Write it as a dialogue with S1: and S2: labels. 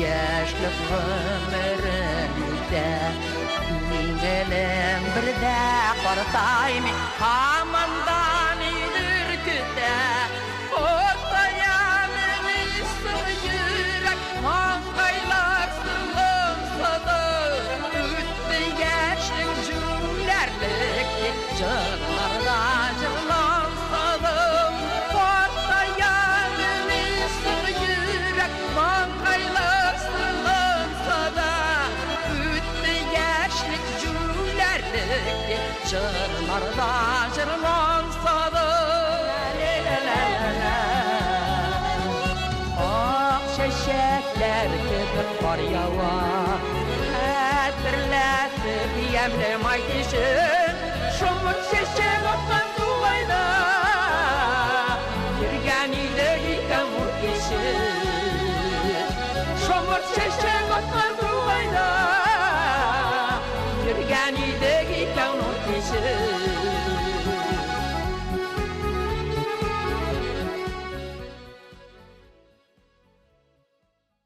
S1: yaşlık ömrümde Dingelem bir de kortayım Hamandan ürküde Ortayanın isim yürek Mangaylar sılınsa da Üttü yaşlık cümlerlik Cırlarda cırlansa da Ortayanın isim yürek Mangaylar sılınsa da Üttü yaşlık cümlerlik Cırlarda cırlansa da Çiçekler gidip var yava Hatırlatır yemlim aytışın Şumur çiçek otlan duvayda Yürgeniyle yıkamur kişi Şumur çiçek otlan duvayda Yürgeniyle yıkamur kişi